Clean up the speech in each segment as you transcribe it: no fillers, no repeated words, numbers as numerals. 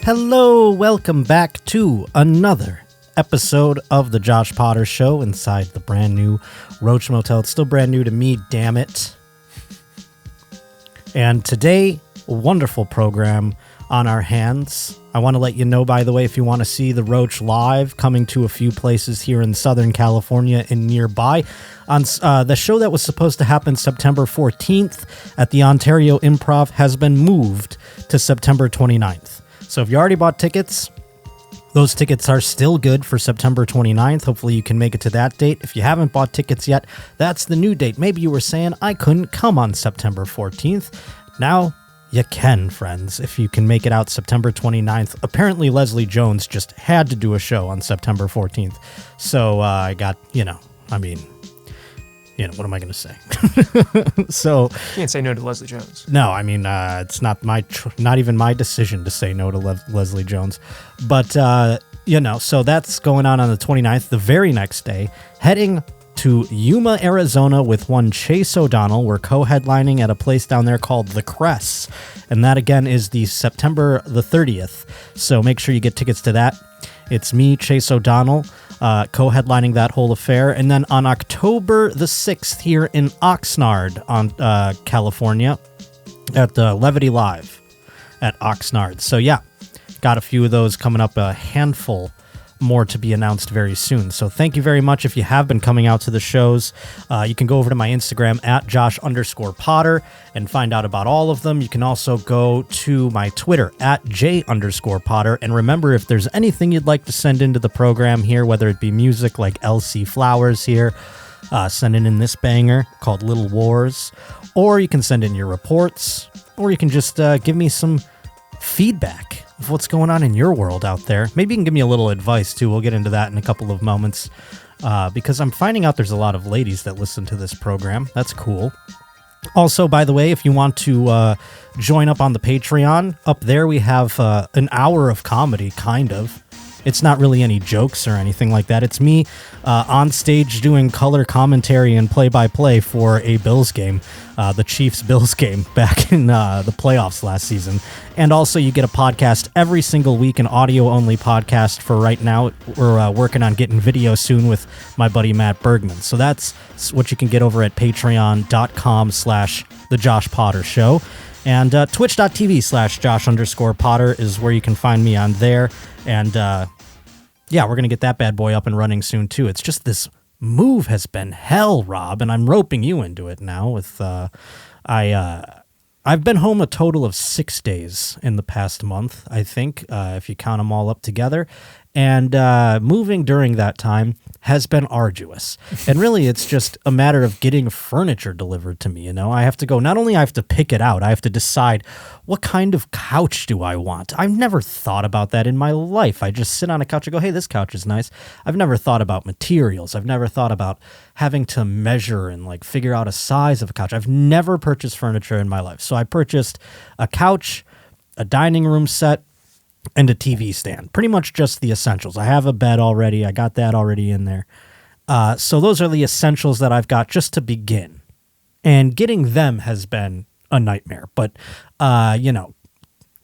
Hello, welcome back to another episode of the Josh Potter Show inside the brand new Roach Motel. It's still brand new to me, damn it. And today, a wonderful program on our hands. I want to let you know, by the way, if you want to see the Roach live, coming to a few places here in Southern California and nearby. On the show that was supposed to happen September 14th at the Ontario Improv has been moved to September 29th. So if you already bought tickets, those tickets are still good for September 29th. Hopefully you can make it to that date. If you haven't bought tickets yet, that's the new date. Maybe you were saying, I couldn't come on September 14th. Now you can, friends, if you can make it out September 29th. Apparently Leslie Jones just had to do a show on September 14th. So I got, what am I going to say? So you can't say no to Leslie Jones. No, it's not not even my decision to say no to Leslie Jones. But, so that's going on the 29th, the very next day, heading to Yuma, Arizona with one Chase O'Donnell. We're co-headlining at a place down there called The Cress. And that, again, is the September the 30th. So make sure you get tickets to that. It's me, Chase O'Donnell, co-headlining that whole affair. And then on October the 6th here in Oxnard, California, at Levity Live at Oxnard. So yeah, got a few of those coming up, a handful more to be announced very soon. So thank you very much if you have been coming out to the shows. You can go over to my Instagram at Josh_Potter and find out about all of them. You can also go to my Twitter at J_Potter. And remember, if there's anything you'd like to send into the program here, whether it be music like LC Flowers here, sending in this banger called Little Wars, or you can send in your reports, or you can just give me some feedback of what's going on in your world out there. Maybe you can give me a little advice too. We'll get into that in a couple of moments, because I'm finding out there's a lot of ladies that listen to this program. That's cool. Also, by the way, if you want to join up on the Patreon, up there we have an hour of comedy, kind of. It's not really any jokes or anything like that. It's me on stage doing color commentary and play-by-play for a Bills game, the Chiefs-Bills game back in the playoffs last season. And also you get a podcast every single week, an audio-only podcast for right now. We're working on getting video soon with my buddy Matt Bergman. So that's what you can get over at patreon.com/The Josh Potter Show. And twitch.tv/Josh_Potter is where you can find me on there. And yeah, we're going to get that bad boy up and running soon, too. It's just this move has been hell, Rob, and I'm roping you into it now. With I've been home a total of 6 days in the past month, I think, if you count them all up together. And moving during that time has been arduous. And really, it's just a matter of getting furniture delivered to me, I have to go, not only I have to pick it out, I have to decide what kind of couch do I want. I've never thought about that in my life. I just sit on a couch and go, hey, this couch is nice. I've never thought about materials. I've never thought about having to measure and figure out a size of a couch. I've never purchased furniture in my life. So I purchased a couch, a dining room set, and a TV stand. Pretty much just the essentials. I have a bed already. I got that already in there. So those are the essentials that I've got just to begin. And getting them has been a nightmare. But,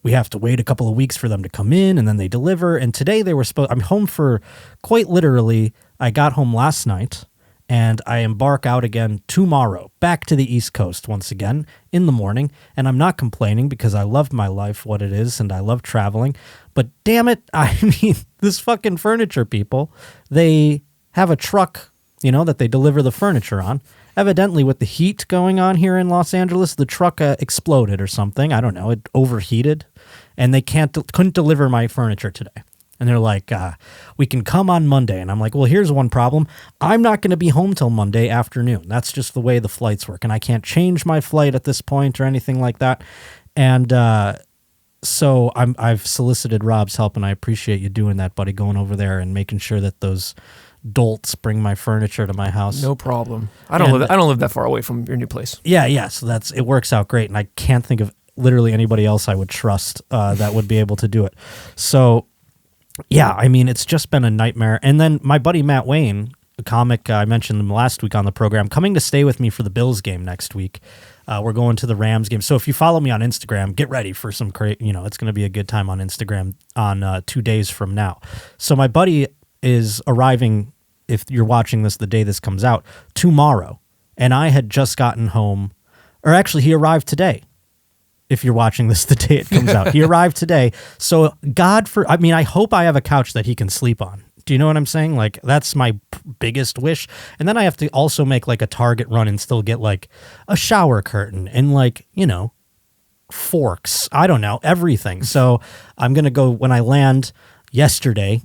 we have to wait a couple of weeks for them to come in, and then they deliver. And today they were I'm home for quite literally, I got home last night, and I embark out again tomorrow, back to the East Coast once again in the morning. And I'm not complaining because I love my life, what it is, and I love traveling. But damn it, this fucking furniture people, they have a truck, that they deliver the furniture on. Evidently, with the heat going on here in Los Angeles, the truck exploded or something. I don't know. It overheated, and they couldn't deliver my furniture today. And they're like, we can come on Monday. And I'm like, well, here's one problem. I'm not going to be home till Monday afternoon. That's just the way the flights work. And I can't change my flight at this point or anything like that. And so I've solicited Rob's help, and I appreciate you doing that, buddy, going over there and making sure that those dolts bring my furniture to my house. No problem. I don't live that far away from your new place. Yeah. So it works out great. And I can't think of literally anybody else I would trust that would be able to do it. So yeah, it's just been a nightmare. And then my buddy Matt Wayne, a comic. I mentioned them last week on the program, coming to stay with me for the Bills game next week. We're going to the Rams game. So if you follow me on Instagram, get ready for some it's going to be a good time on Instagram on 2 days from now. So my buddy is arriving, if you're watching this the day this comes out, tomorrow. And I had just gotten home, or actually he arrived today. If you're watching this the day it comes out, he arrived today. So I hope I have a couch that he can sleep on. Do you know what I'm saying? Like, that's my biggest wish. And then I have to also make like a Target run and still get like a shower curtain and like, forks. I don't know, everything. So I'm going to go, when I land yesterday,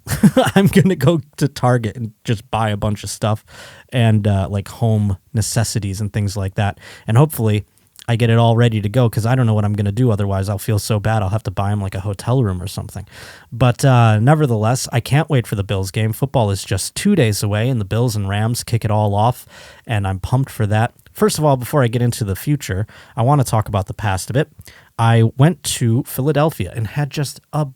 I'm going to go to Target and just buy a bunch of stuff and like home necessities and things like that. And hopefully I get it all ready to go, because I don't know what I'm going to do. Otherwise, I'll feel so bad. I'll have to buy him like a hotel room or something. But nevertheless, I can't wait for the Bills game. Football is just 2 days away, and the Bills and Rams kick it all off, and I'm pumped for that. First of all, before I get into the future, I want to talk about the past a bit. I went to Philadelphia and had just a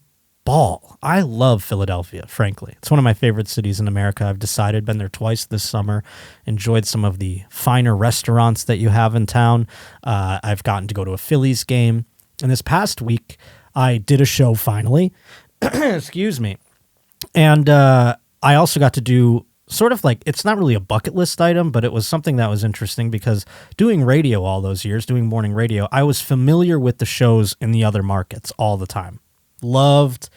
ball. I love Philadelphia, frankly. It's one of my favorite cities in America. I've decided, been there twice this summer, enjoyed some of the finer restaurants that you have in town. I've gotten to go to a Phillies game. And this past week, I did a show finally. Excuse me. And I also got to do sort of like, it's not really a bucket list item, but it was something that was interesting because doing radio all those years, doing morning radio, I was familiar with the shows in the other markets all the time. Loved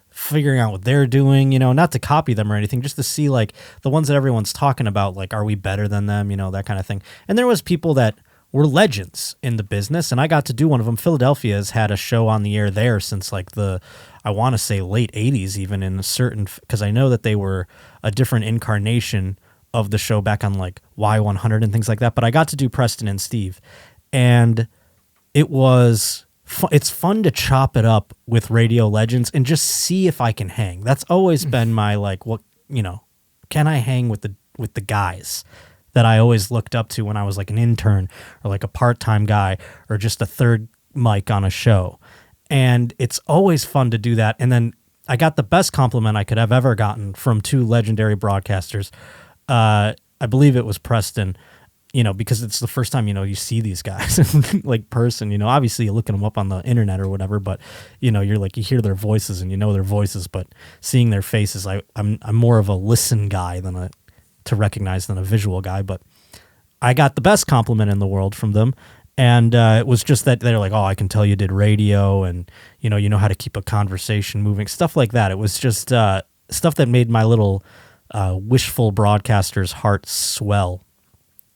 figuring out what they're doing, not to copy them or anything, just to see like the ones that everyone's talking about, like, are we better than them, that kind of thing. And there was people that were legends in the business, and I got to do one of them. Philadelphia has had a show on the air there since like I want to say late 80s, even in a certain, because I know that they were a different incarnation of the show back on like Y100 and things like that. But I got to do Preston and Steve, and it's fun to chop it up with radio legends and just see if I can hang. That's always been my like, can I hang with the guys that I always looked up to when I was like an intern or like a part-time guy or just a third mic on a show. And it's always fun to do that. And then I got the best compliment I could have ever gotten from two legendary broadcasters. I believe it was Preston, because it's the first time, you see these guys in like person, obviously you're looking them up on the internet or whatever, but you're like, you hear their voices and their voices, but seeing their faces, I'm more of a listen guy to recognize than a visual guy. But I got the best compliment in the world from them. And it was just that they're like, oh, I can tell you did radio and, you know how to keep a conversation moving, stuff like that. It was just stuff that made my little wishful broadcaster's heart swell.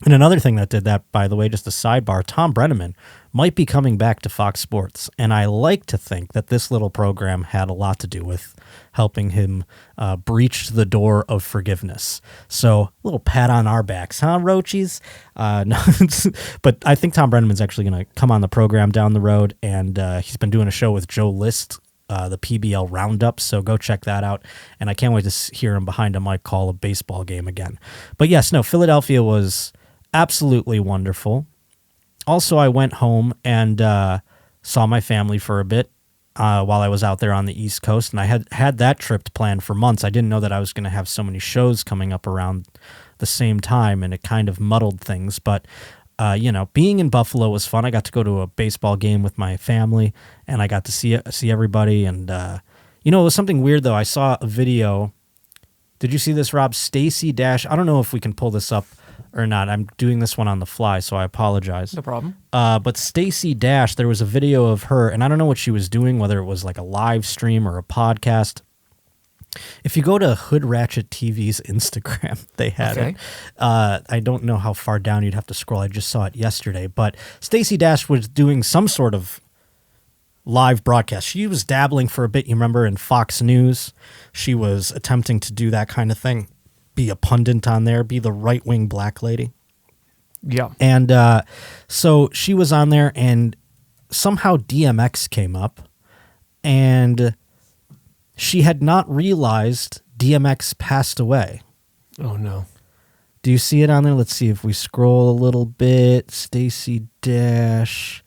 And another thing that did that, by the way, just a sidebar, Tom Brenneman might be coming back to Fox Sports. And I like to think that this little program had a lot to do with helping him breach the door of forgiveness. So a little pat on our backs, huh, Roachies? No, but I think Tom Brenneman's actually going to come on the program down the road. And he's been doing a show with Joe List, the PBL Roundup, so go check that out. And I can't wait to hear him behind a mic call a baseball game again. But yes, no, Philadelphia was absolutely wonderful. Also, I went home and saw my family for a bit while I was out there on the East Coast, and I had that trip planned for months. I didn't know that I was going to have so many shows coming up around the same time, and it kind of muddled things. But being in Buffalo was fun. I got to go to a baseball game with my family, and I got to see everybody. And it was something weird though. I saw a video. Did you see this, Rob? Stacey Dash. I don't know if we can pull this up or not. I'm doing this one on the fly, so I apologize. No problem. But Stacey Dash, there was a video of her, and I don't know what she was doing, whether it was like a live stream or a podcast. If you go to Hood Ratchet TV's Instagram, they had it. I don't know how far down you'd have to scroll. I just saw it yesterday. But Stacey Dash was doing some sort of live broadcast. She was dabbling for a bit, you remember, in Fox News. She was attempting to do that kind of thing. Be a pundit on there, be the right-wing black lady. Yeah. And so she was on there, and somehow DMX came up, and she had not realized DMX passed away. Oh, no. Do you see it on there? Let's see if we scroll a little bit. Stacey Dash.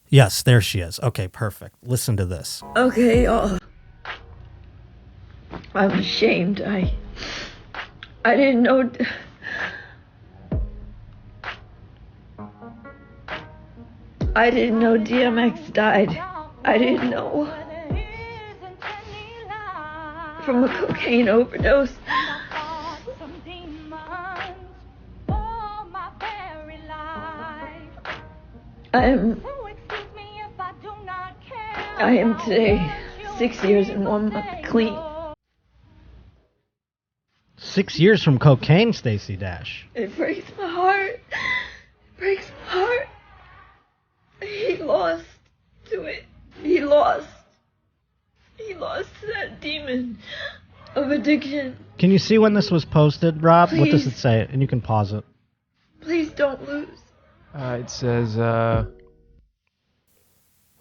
Yes, there she is. Okay, perfect. Listen to this. Okay, I'm ashamed. I didn't know. I didn't know DMX died. I didn't know. From a cocaine overdose. I am today 6 years and 1 month clean. 6 years from cocaine, Stacey Dash. It breaks my heart. It breaks my heart. He lost to it. He lost to that demon of addiction. Can you see when this was posted, Rob? Please. What does it say? And you can pause it. Please don't lose. It says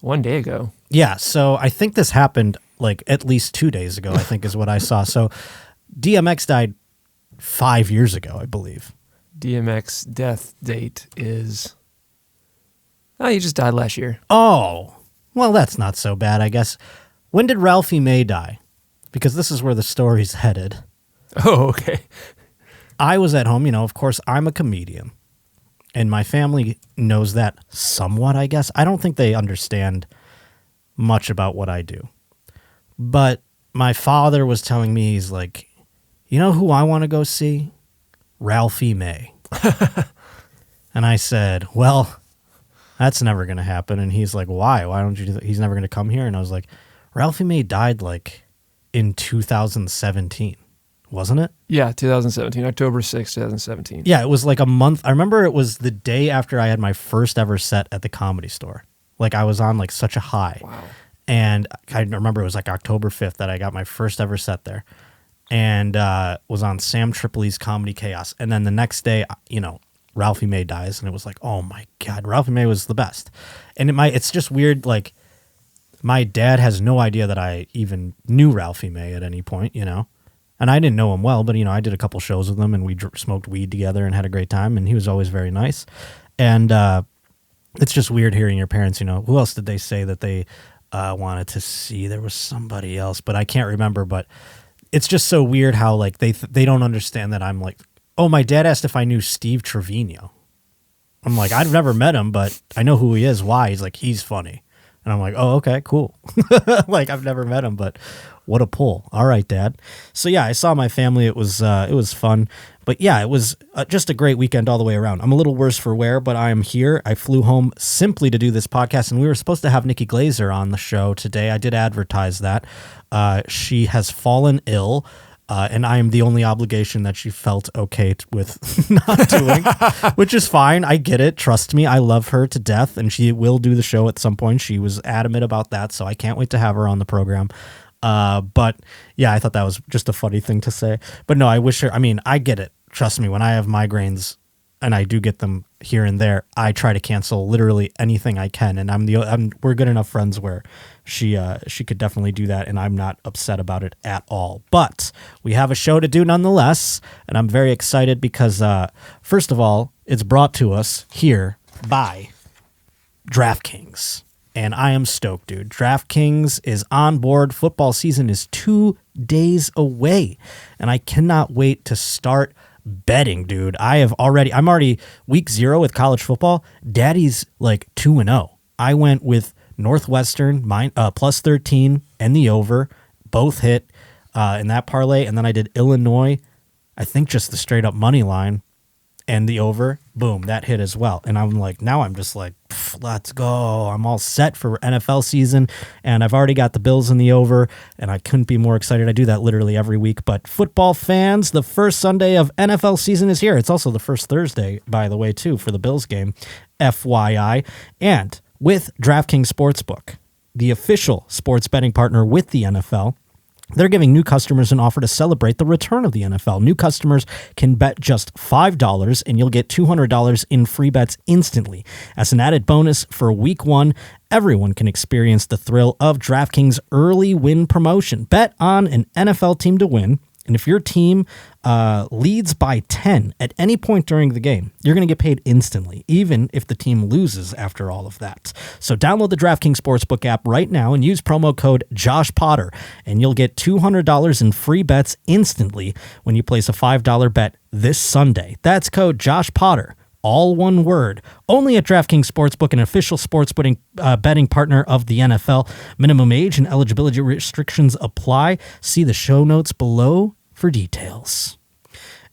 1 day ago. Yeah, so I think this happened like at least 2 days ago, I think is what I saw. So DMX died 5 years ago, I believe. DMX death date is... Oh, he just died last year. Oh, well, that's not so bad, I guess. When did Ralphie May die? Because this is where the story's headed. Oh, okay. I was at home, of course, I'm a comedian. And my family knows that somewhat, I guess. I don't think they understand much about what I do. But my father was telling me, he's like, you know who I want to go see? Ralphie May. And I said, well, that's never going to happen. And he's like, why? Why don't you do that? He's never going to come here. And I was like, Ralphie May died like in 2017, wasn't it? Yeah, 2017, October 6th, 2017. Yeah, it was like a month. I remember it was the day after I had my first ever set at the Comedy Store. Like I was on like such a high. Wow. And I remember it was like October 5th that I got my first ever set there. And was on Sam Tripoli's Comedy Chaos. And then the next day, Ralphie May dies. And it was like, oh my God, Ralphie May was the best. And it's just weird, like, my dad has no idea that I even knew Ralphie May at any point, And I didn't know him well, but, I did a couple shows with him and we smoked weed together and had a great time. And he was always very nice. And it's just weird hearing your parents, who else did they say that they wanted to see? There was somebody else, but I can't remember. But it's just so weird how, like, they don't understand that I'm like, oh, my dad asked if I knew Steve Trevino. I'm like, I've never met him, but I know who he is. Why? He's like, he's funny. And I'm like, oh, okay, cool. Like, I've never met him, but what a pull. All right, Dad. So, yeah, I saw my family. It was fun. But, yeah, it was just a great weekend all the way around. I'm a little worse for wear, but I am here. I flew home simply to do this podcast, and we were supposed to have Nikki Glazer on the show today. I did advertise that. She has fallen ill. And I am the only obligation that she felt okay with not doing, which is fine. I get it. Trust me. I love her to death, and she will do the show at some point. She was adamant about that, so I can't wait to have her on the program. But yeah, I thought that was just a funny thing to say. But no, I wish her. I mean, I get it. Trust me. When I have migraines, and I do get them here and there, I try to cancel literally anything I can. And we're good enough friends where she could definitely do that, and I'm not upset about it at all. But we have a show to do nonetheless, and I'm very excited because, first of all, it's brought to us here by DraftKings. And I am stoked, dude. DraftKings is on board. Football season is 2 days away, and I cannot wait to start betting, dude. I'm already week 0 with college football. Daddy's like 2-0. I went with Northwestern plus 13 and the over, both hit in that parlay, and then I did Illinois, I think just the straight up money line and the over, boom, that hit as well. And I'm like, now I'm just like, let's go. I'm all set for NFL season, and I've already got the Bills in the over, and I couldn't be more excited. I do that literally every week. But football fans, the first Sunday of NFL season is here. It's also the first Thursday, by the way, too, for the Bills game, FYI. And with DraftKings Sportsbook, the official sports betting partner with the NFL, they're giving new customers an offer to celebrate the return of the NFL. New customers can bet just $5 and you'll get $200 in free bets instantly. As an added bonus for week 1, everyone can experience the thrill of DraftKings early win promotion. Bet on an NFL team to win And if your team leads by 10 at any point during the game, you're going to get paid instantly, even if the team loses after all of that. So download the DraftKings Sportsbook app right now and use promo code JOSHPOTTER, and you'll get $200 in free bets instantly when you place a $5 bet this Sunday. That's code JOSHPOTTER. All one word. Only at DraftKings Sportsbook, an official sports betting partner of the NFL. Minimum age and eligibility restrictions apply. See the show notes below for details.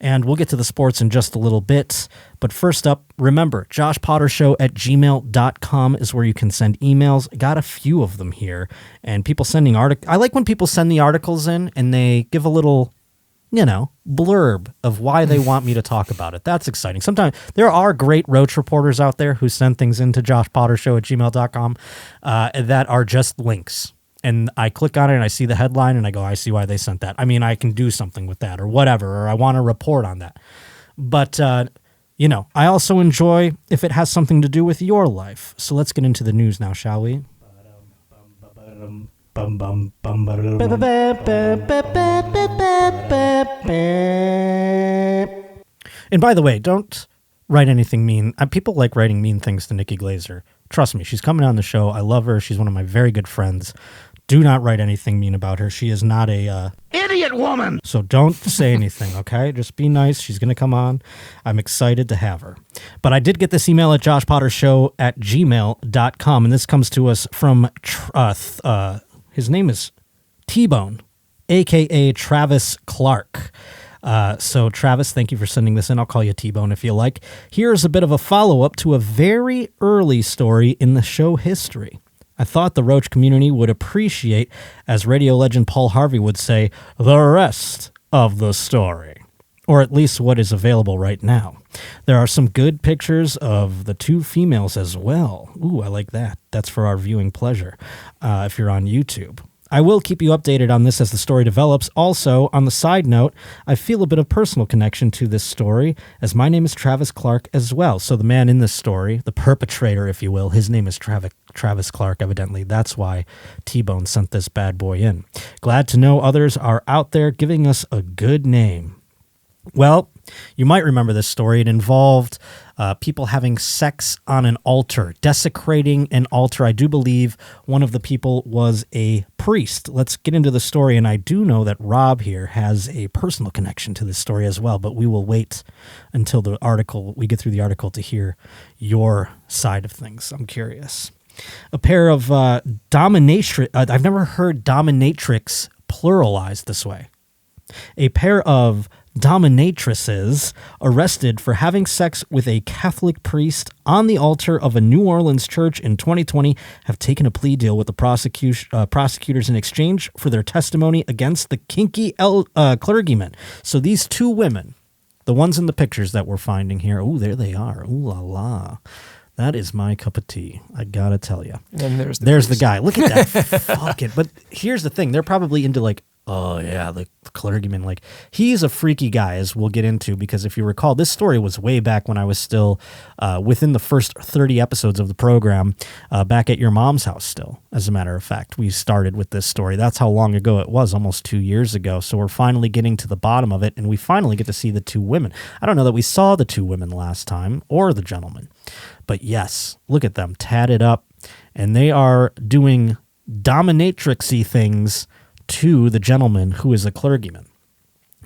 And we'll get to the sports in just a little bit. But first up, remember, joshpottershow@gmail.com is where you can send emails. Got a few of them here. And people sending articles. I like when people send the articles in and they give a little, blurb of why they want me to talk about it. That's exciting. Sometimes there are great Roach reporters out there who send things into joshpottershow@gmail.com that are just links. And I click on it and I see the headline and I go, I see why they sent that. I mean, I can do something with that or whatever, or I want to report on that. But, I also enjoy if it has something to do with your life. So let's get into the news now, shall we? And by the way, don't write anything mean. People like writing mean things to Nikki Glazer. Trust me, she's coming on the show. I love her. She's one of my very good friends. Do not write anything mean about her. She is not a idiot woman. So don't say anything, okay? Just be nice. She's going to come on. I'm excited to have her. But I did get this email at joshpottershow@gmail.com, and this comes to us from his name is T-Bone, a.k.a. Travis Clark. So Travis, thank you for sending this in. I'll call you T-Bone if you like. Here's a bit of a follow-up to a very early story in the show history. I thought the Roach community would appreciate, as radio legend Paul Harvey would say, the rest of the story, or at least what is available right now. There are some good pictures of the two females as well. Ooh, I like that. That's for our viewing pleasure if you're on YouTube. I will keep you updated on this as the story develops. Also, on the side note, I feel a bit of personal connection to this story, as my name is Travis Clark as well. So the man in this story, the perpetrator, if you will, his name is Travis Clark, evidently. That's why T-Bone sent this bad boy in. Glad to know others are out there giving us a good name. Well, you might remember this story. It involved people having sex on an altar, desecrating an altar. I do believe one of the people was a priest. Let's get into the story, and I do know that Rob here has a personal connection to this story as well, but we will wait until we get through the article to hear your side of things. I'm curious. A pair of dominatrix. I've never heard dominatrix pluralized this way. A pair of dominatrices arrested for having sex with a Catholic priest on the altar of a New Orleans church in 2020 have taken a plea deal with the prosecutors in exchange for their testimony against the kinky clergyman. So these two women, the ones in the pictures that we're finding here, ooh, there they are. Ooh la la. That is my cup of tea. I gotta tell you. And there's the guy. Look at that. Fucking. But here's the thing. They're probably into oh yeah, the clergyman. He's a freaky guy, as we'll get into, because if you recall, this story was way back when I was still within the first 30 episodes of the program, back at your mom's house still, as a matter of fact. We started with this story. That's how long ago it was, almost 2 years ago. So we're finally getting to the bottom of it, and we finally get to see the two women. I don't know that we saw the two women last time, or the gentleman. But yes, look at them, tatted up, and they are doing dominatrixy things to the gentleman who is a clergyman.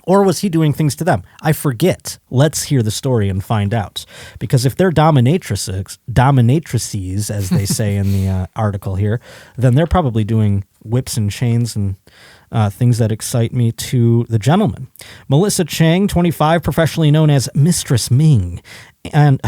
Or was he doing things to them? I forget. Let's hear the story and find out. Because if they're dominatrices, as they say in the article here, then they're probably doing whips and chains and things that excite me to the gentleman. Melissa Chang, 25, professionally known as Mistress Ming. And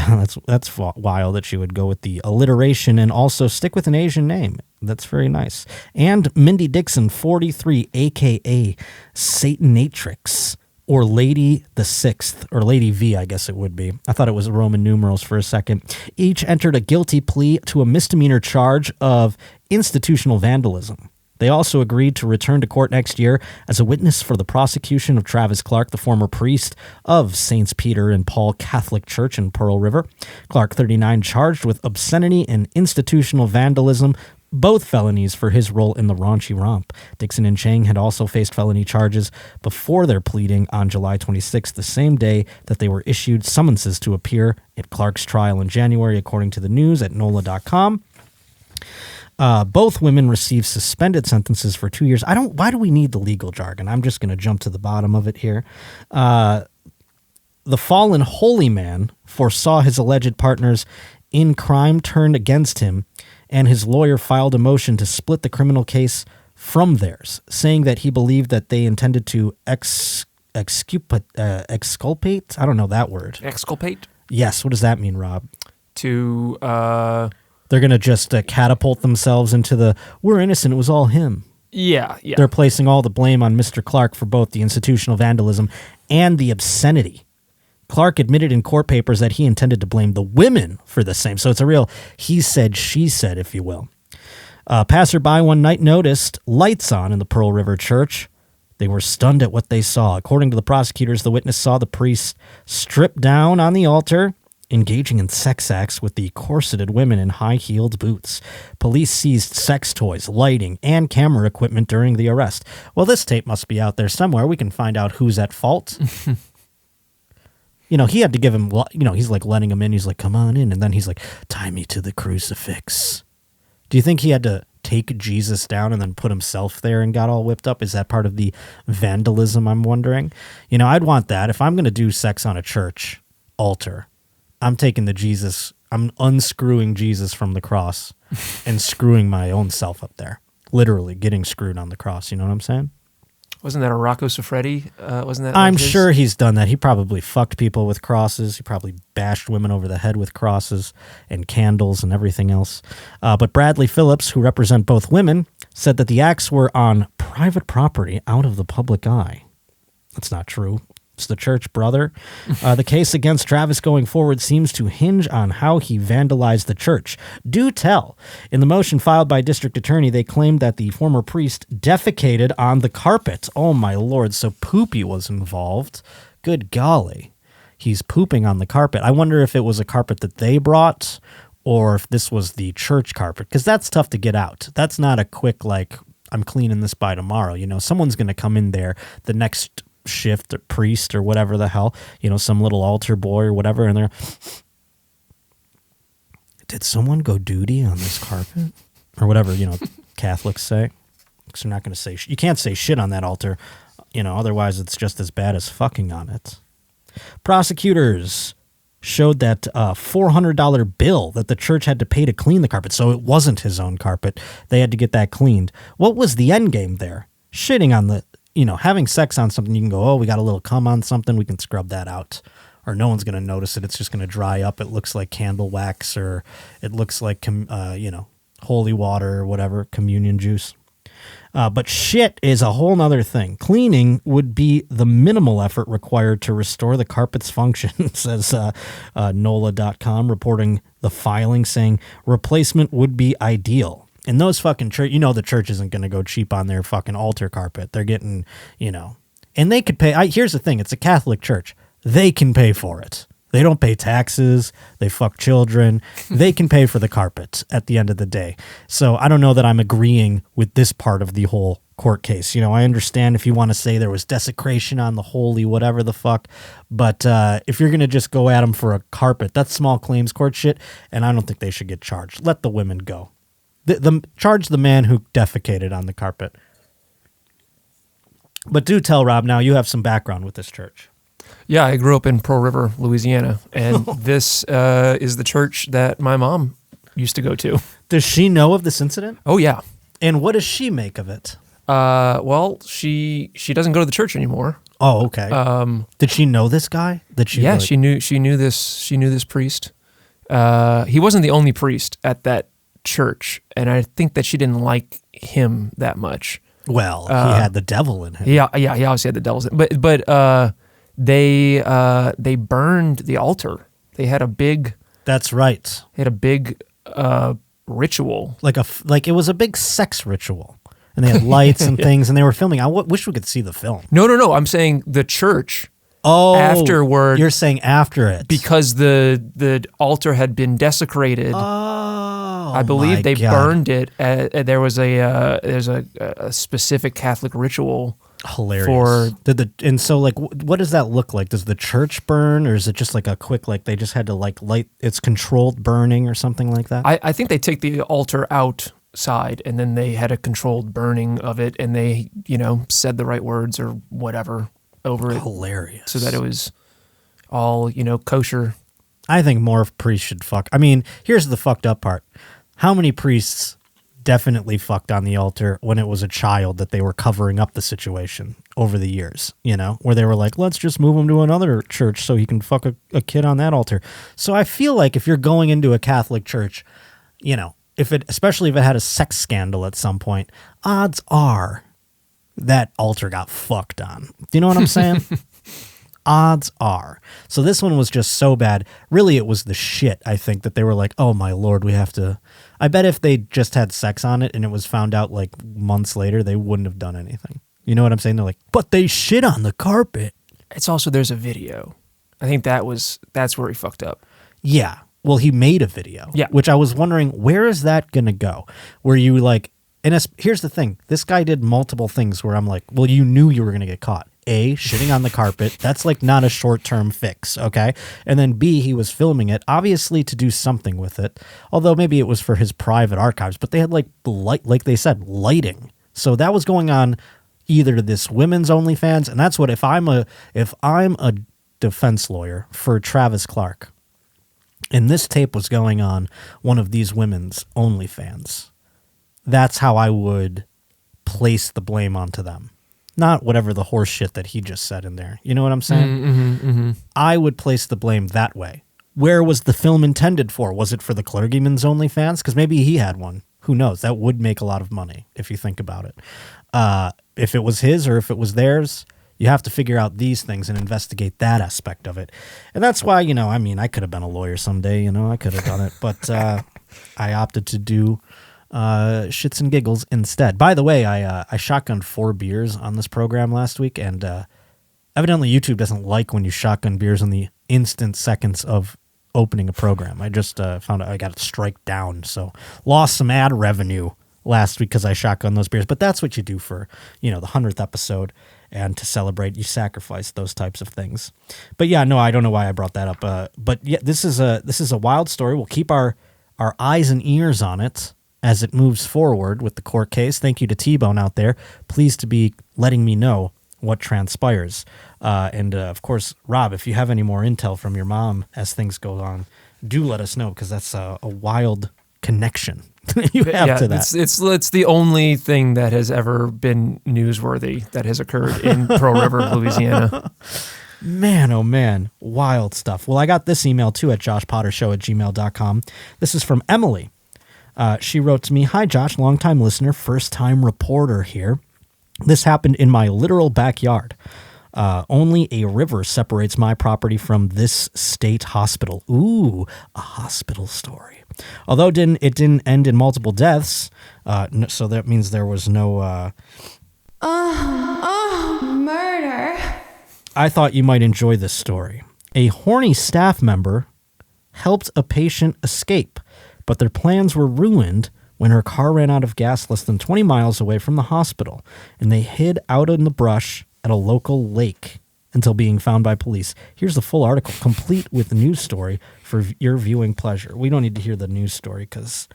that's wild that she would go with the alliteration and also stick with an Asian name. That's very nice. And Mindy Dixon, 43, a.k.a. Satanatrix, or Lady the Sixth, or Lady V, I guess it would be. I thought it was Roman numerals for a second. Each entered a guilty plea to a misdemeanor charge of institutional vandalism. They also agreed to return to court next year as a witness for the prosecution of Travis Clark, the former priest of Saints Peter and Paul Catholic Church in Pearl River. Clark, 39, charged with obscenity and institutional vandalism, both felonies for his role in the raunchy romp. Dixon and Chang had also faced felony charges before their pleading on July 26th, the same day that they were issued summonses to appear at Clark's trial in January, according to the news at NOLA.com. Both women received suspended sentences for 2 years. Why do we need the legal jargon? I'm just going to jump to the bottom of it here. The fallen holy man foresaw his alleged partners in crime turned against him, and his lawyer filed a motion to split the criminal case from theirs, saying that he believed that they intended to exculpate. I don't know that word. Exculpate? Yes. What does that mean, Rob? To... They're going to just catapult themselves into the, we're innocent, it was all him. Yeah. They're placing all the blame on Mr. Clark for both the institutional vandalism and the obscenity. Clark admitted in court papers that he intended to blame the women for the same. So it's a real he said, she said, if you will. Passerby one night noticed lights on in the Pearl River Church. They were stunned at what they saw. According to the prosecutors, the witness saw the priest strip down on the altar, engaging in sex acts with the corseted women in high-heeled boots. Police seized sex toys, lighting, and camera equipment during the arrest. Well, this tape must be out there somewhere. We can find out who's at fault. He had to give him, he's like letting him in. He's like, come on in. And then he's like, tie me to the crucifix. Do you think he had to take Jesus down and then put himself there and got all whipped up? Is that part of the vandalism, I'm wondering? I'd want that. If I'm going to do sex on a church altar, I'm taking I'm unscrewing Jesus from the cross and screwing my own self up there. Literally getting screwed on the cross. You know what I'm saying? Wasn't that a Rocco Siffredi? Wasn't that? I'm sure he's done that. He probably fucked people with crosses. He probably bashed women over the head with crosses and candles and everything else. But Bradley Phillips, who represent both women, said that the acts were on private property out of the public eye. That's not true. It's the church, brother. The case against Travis going forward seems to hinge on how he vandalized the church. Do tell. In the motion filed by district attorney, they claimed that the former priest defecated on the carpet. Oh, my Lord. So Poopy was involved. Good golly. He's pooping on the carpet. I wonder if it was a carpet that they brought or if this was the church carpet, because that's tough to get out. That's not a quick, I'm cleaning this by tomorrow. Someone's going to come in there the next shift or priest or whatever the hell, some little altar boy or whatever, and they're, did someone go duty on this carpet or whatever, Catholics say, because they're not going to say, you can't say shit on that altar, otherwise it's just as bad as fucking on it. Prosecutors showed that $400 bill that the church had to pay to clean the carpet, so it wasn't his own carpet. They had to get that cleaned. What was the end game there? Shitting on the having sex on something, you can go, oh, we got a little cum on something, we can scrub that out. Or no one's going to notice it. It's just going to dry up. It looks like candle wax, or it looks like, holy water or whatever, communion juice. But shit is a whole nother thing. Cleaning would be the minimal effort required to restore the carpet's function, says NOLA.com, reporting the filing, saying replacement would be ideal. And those fucking church, the church isn't going to go cheap on their fucking altar carpet. They're getting, and they could pay. Here's the thing. It's a Catholic church. They can pay for it. They don't pay taxes. They fuck children. They can pay for the carpet at the end of the day. So I don't know that I'm agreeing with this part of the whole court case. I understand if you want to say there was desecration on the holy, whatever the fuck. But if you're going to just go at them for a carpet, that's small claims court shit. And I don't think they should get charged. Let the women go. Charge the man who defecated on the carpet. But do tell, Rob, now you have some background with this church. Yeah, I grew up in Pearl River, Louisiana, and this is the church that my mom used to go to. Does she know of this incident? Oh, yeah. And what does she make of it? Well, she doesn't go to the church anymore. Oh, okay. Did she know this guy? She knew this priest. He wasn't the only priest at that church, and I think that she didn't like him that much. Well, he had the devil in him. Yeah, he obviously had the devil's in him. But they burned the altar. They had a big. That's right. They had a big ritual. Like it was a big sex ritual, and they had lights and things, and they were filming. I wish we could see the film. No. I'm saying the church. Oh, afterward. You're saying after it because the altar had been desecrated. Oh. I believe my they God. burned it. There's a specific Catholic ritual. Hilarious. So like, what does that look like? Does the church burn, or is it just like a quick, like they just had to like light? It's controlled burning or something like that. I think they take the altar outside and then they had a controlled burning of it, and they said the right words or whatever over it. Hilarious. So that it was all kosher. I think more priests should fuck. I mean, here's the fucked up part. How many priests definitely fucked on the altar when it was a child that they were covering up the situation over the years, where they were like, let's just move him to another church so he can fuck a kid on that altar. So I feel like if you're going into a Catholic church, especially if it had a sex scandal at some point, odds are that altar got fucked on. Do you know what I'm saying? Odds are. So this one was just so bad. Really, it was the shit, I think, that they were like, oh my Lord, we have to. I bet if they just had sex on it and it was found out like months later, they wouldn't have done anything. You know what I'm saying? They're like, but they shit on the carpet. It's also, there's a video. I think that's where he fucked up. Yeah. Well, he made a video. Yeah. Which I was wondering, where is that going to go? Where you like, here's the thing. This guy did multiple things where I'm like, well, you knew you were going to get caught. A, shitting on the carpet. That's like not a short-term fix, okay? And then B, he was filming it, obviously to do something with it. Although maybe it was for his private archives, but they had like they said, lighting. So that was going on either to this women's OnlyFans, and that's what if I'm a defense lawyer for Travis Clark, and this tape was going on one of these women's OnlyFans, that's how I would place the blame onto them. Not whatever the horse shit that he just said in there. You know what I'm saying? I would place the blame that way. Where was the film intended for? Was it for the clergyman's OnlyFans? Because maybe he had one. Who knows? That would make a lot of money if you think about it. If it was his or if it was theirs, you have to figure out these things and investigate that aspect of it. And that's why, I could have been a lawyer someday. I could have done it. But I opted to do shits and giggles instead. By the way, I shotgunned 4 beers on this program last week, and evidently YouTube doesn't like when you shotgun beers in the instant seconds of opening a program. I just found out I got it strike down, so lost some ad revenue last week because I shotgunned those beers. But that's what you do for the 100th episode, and to celebrate, you sacrifice those types of things. But yeah, no, I don't know why I brought that up. But yeah, this is a wild story. We'll keep our eyes and ears on it as it moves forward with the court case. Thank you to T-Bone out there. Pleased to be letting me know what transpires. And of course, Rob, if you have any more intel from your mom as things go on, do let us know, because that's a wild connection you have to that. It's the only thing that has ever been newsworthy that has occurred in Pearl River, Louisiana. Man, oh man, wild stuff. Well, I got this email too at joshpottershow@gmail.com. This is from Emily. She wrote to me, "Hi Josh, longtime listener, first time reporter here. This happened in my literal backyard. Only a river separates my property from this state hospital." Ooh, a hospital story. Although it didn't end in multiple deaths, so that means there was no murder. I thought you might enjoy this story. A horny staff member helped a patient escape, but their plans were ruined when her car ran out of gas less than 20 miles away from the hospital, and they hid out in the brush at a local lake until being found by police. Here's the full article, complete with the news story for your viewing pleasure. We don't need to hear the news story because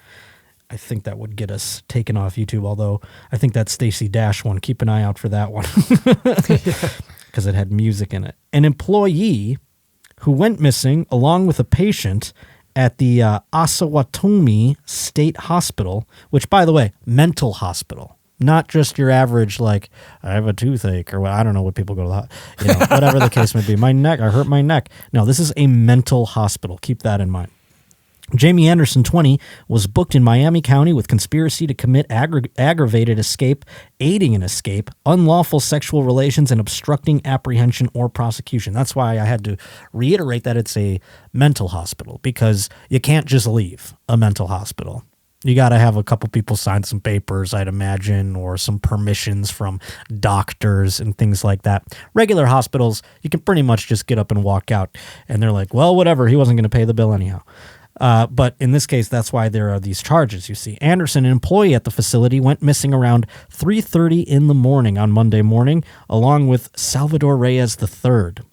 I think that would get us taken off YouTube, although I think that Stacy Dash one, keep an eye out for that one because it had music in it. An employee who went missing along with a patient at the Osawatomie State Hospital, which, by the way, mental hospital, not just your average, like, I have a toothache, or I don't know what people go to the, whatever the case may be. My neck, I hurt my neck. No, this is a mental hospital. Keep that in mind. Jamie Anderson, 20, was booked in Miami County with conspiracy to commit aggravated escape, aiding an escape, unlawful sexual relations, and obstructing apprehension or prosecution. That's why I had to reiterate that it's a mental hospital, because you can't just leave a mental hospital. You got to have a couple people sign some papers, I'd imagine, or some permissions from doctors and things like that. Regular hospitals, you can pretty much just get up and walk out, and they're like, well, whatever, he wasn't going to pay the bill anyhow. But in this case, that's why there are these charges, you see. Anderson, an employee at the facility, went missing around 3:30 in the morning on Monday morning, along with Salvador Reyes III.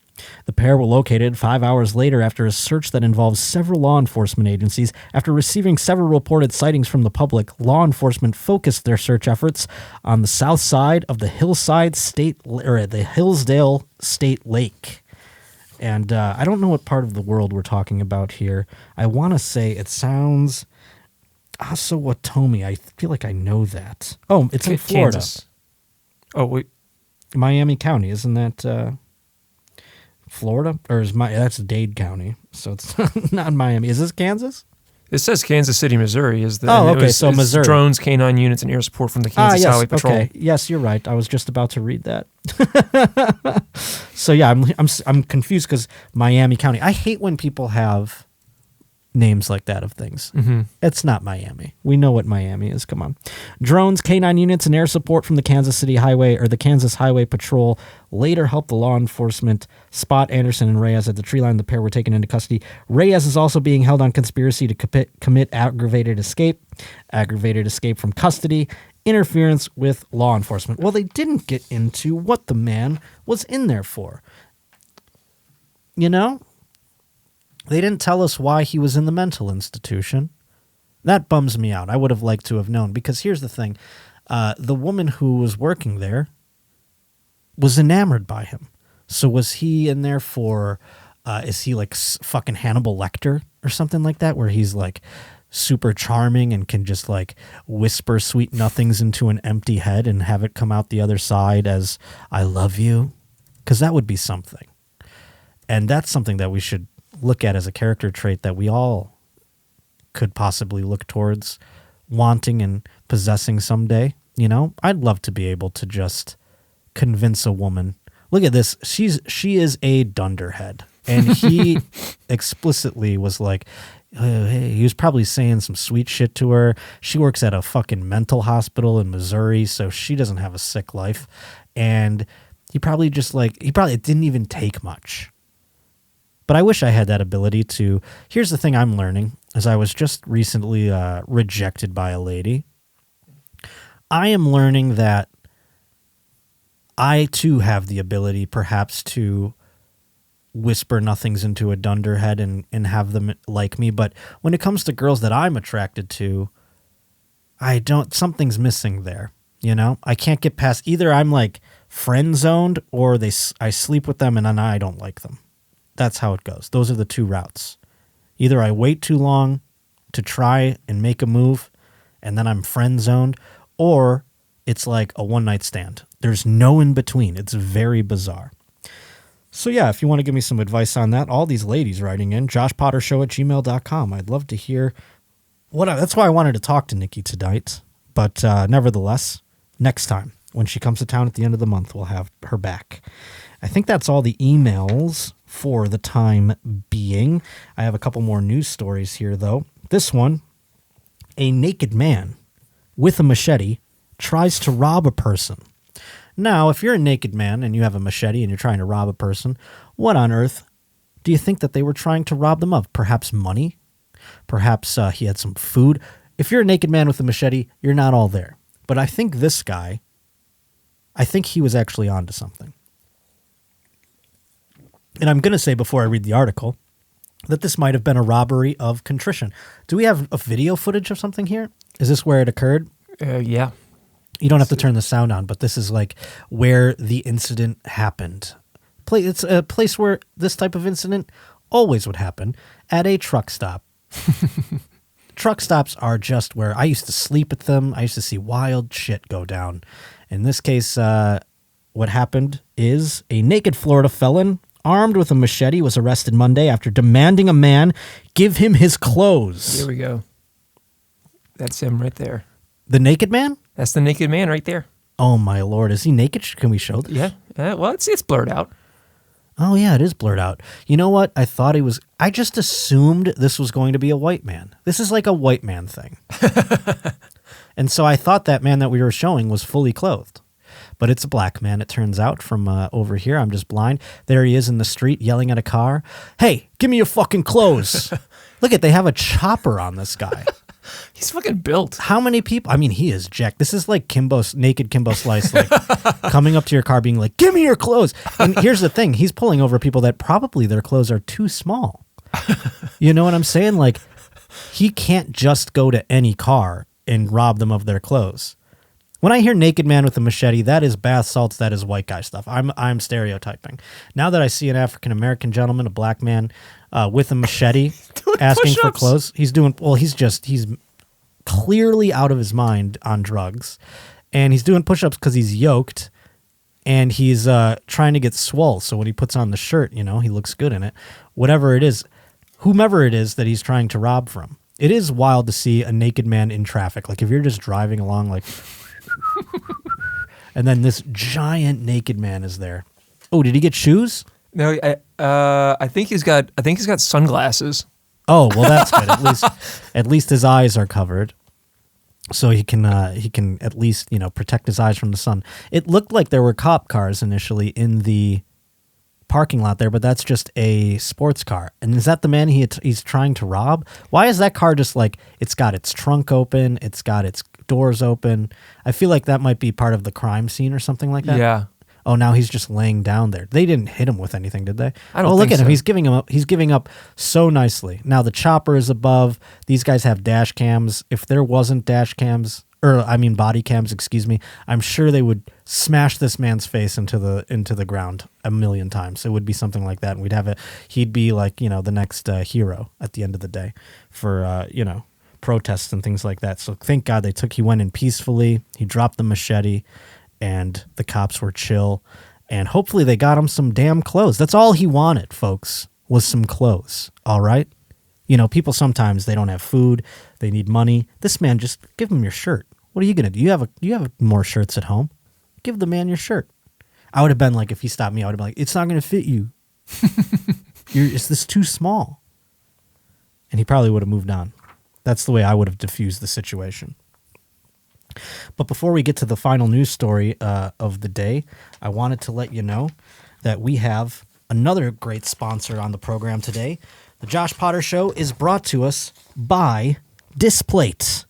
The pair were located 5 hours later after a search that involves several law enforcement agencies. After receiving several reported sightings from the public, law enforcement focused their search efforts on the south side of the the Hillsdale State Lake. And I don't know what part of the world we're talking about here. I want to say it sounds Osawatomie. I feel like I know that. Oh, it's in Florida. Kansas. Oh, wait. Miami County, isn't that Florida? Or that's Dade County, so it's not Miami. Is this Kansas? It says Kansas City, Missouri. So Missouri. Drones, canine units, and air support from the Kansas yes, Highway Patrol. Okay. Yes, you're right. I was just about to read that. So yeah, I'm confused because Miami County. I hate when people have names like that of things. Mm-hmm. It's not Miami. We know what Miami is. Come on. Drones, canine units, and air support from the Kansas Highway Patrol later helped the law enforcement spot Anderson and Reyes at the tree line. The pair were taken into custody. Reyes is also being held on conspiracy to commit aggravated escape from custody, interference with law enforcement. Well, they didn't get into what the man was in there for. You know? They didn't tell us why he was in the mental institution. That bums me out. I would have liked to have known, because here's the thing. The woman who was working there was enamored by him. So was he in there for, is he like fucking Hannibal Lecter or something like that, where he's like super charming and can just like whisper sweet nothings into an empty head and have it come out the other side as I love you? Because that would be something. And that's something that we should look at as a character trait that we all could possibly look towards wanting and possessing someday. You know, I'd love to be able to just convince a woman. Look at this. She is a dunderhead. And he explicitly was like, hey, he was probably saying some sweet shit to her. She works at a fucking mental hospital in Missouri, so she doesn't have a sick life. And he probably it didn't even take much. But I wish I had that ability to. Here's the thing I'm learning, as I was just recently rejected by a lady. I am learning that I too have the ability perhaps to whisper nothings into a dunderhead and have them like me. But when it comes to girls that I'm attracted to, something's missing there. You know, I can't get past, either I'm like friend zoned or I sleep with them and then I don't like them. That's how it goes. Those are the two routes. Either I wait too long to try and make a move and then I'm friend zoned, or it's like a one night stand. There's no in between. It's very bizarre. So yeah, if you want to give me some advice on that, all these ladies writing in, joshpottershow@gmail.com. I'd love to hear that's why I wanted to talk to Nikki tonight. But nevertheless, next time when she comes to town at the end of the month, we'll have her back. I think that's all the emails for the time being. I have a couple more news stories here, though. This one, a naked man with a machete tries to rob a person. Now, if you're a naked man and you have a machete and you're trying to rob a person, what on earth do you think that they were trying to rob them of? Perhaps money? Perhaps he had some food? If you're a naked man with a machete, you're not all there. But I think this guy, he was actually onto something. And I'm going to say before I read the article that this might have been a robbery of contrition. Do we have a video footage of something here? Is this where it occurred? Yeah. You don't have to turn the sound on, but this is like where the incident happened. It's a place where this type of incident always would happen, at a truck stop. Truck stops are just where I used to sleep at them. I used to see wild shit go down. In this case, what happened is a naked Florida felon armed with a machete was arrested Monday after demanding a man give him his clothes. Here we go. That's him right there. The naked man? That's the naked man right there. Oh, my Lord. Is he naked? Can we show this? Yeah. Well, it's blurred out. Oh, yeah, it is blurred out. You know what? I just assumed this was going to be a white man. This is like a white man thing. And so I thought that man that we were showing was fully clothed. But it's a black man, it turns out, from over here. I'm just blind. There he is in the street yelling at a car. Hey, give me your fucking clothes. Look at, they have a chopper on this guy. He's fucking built. How many people? I mean, he is jacked. This is like naked Kimbo Slice, like coming up to your car being like, give me your clothes. And here's the thing. He's pulling over people that probably their clothes are too small. You know what I'm saying? Like, he can't just go to any car and rob them of their clothes. When I hear naked man with a machete, that is bath salts, that is white guy stuff. I'm stereotyping. Now that I see an African-American gentleman, a black man with a machete asking for clothes, he's clearly out of his mind on drugs. And he's doing push-ups because he's yoked and he's trying to get swole. So when he puts on the shirt, you know, he looks good in it. Whatever it is, whomever it is that he's trying to rob from. It is wild to see a naked man in traffic. Like if you're just driving along like... and then this giant naked man is there. Oh, did he get shoes? No, I think he's got sunglasses. Oh, well, that's good. At least his eyes are covered, so he can at least, you know, protect his eyes from the sun. It looked like there were cop cars initially in the parking lot there, but that's just a sports car. And is that the man he's trying to rob? Why is that car just like, it's got its trunk open, it's got its doors open? I feel like that might be part of the crime scene or something like that. Yeah. Oh, now he's just laying down there. They didn't hit him with anything, did they? I don't look think at him. so. He's giving up so nicely. Now the chopper is above. These guys have dash cams. If there wasn't dash cams, body cams, excuse me, I'm sure they would smash this man's face into the ground a million times. It would be something like that. And he'd be like, you know, the next hero at the end of the day for, you know, protests and things like that. So thank God he went in peacefully. He dropped the machete and the cops were chill, and hopefully they got him some damn clothes. That's all he wanted, folks, was some clothes. All right. You know, people sometimes they don't have food. They need money. This man, just give him your shirt. What are you going to do? You have more shirts at home. Give the man your shirt. I would have been like, if he stopped me, I would have been like, it's not going to fit you. Is this too small? And he probably would have moved on. That's the way I would have diffused the situation. But before we get to the final news story of the day, I wanted to let you know that we have another great sponsor on the program today. The Josh Potter Show is brought to us by Displate.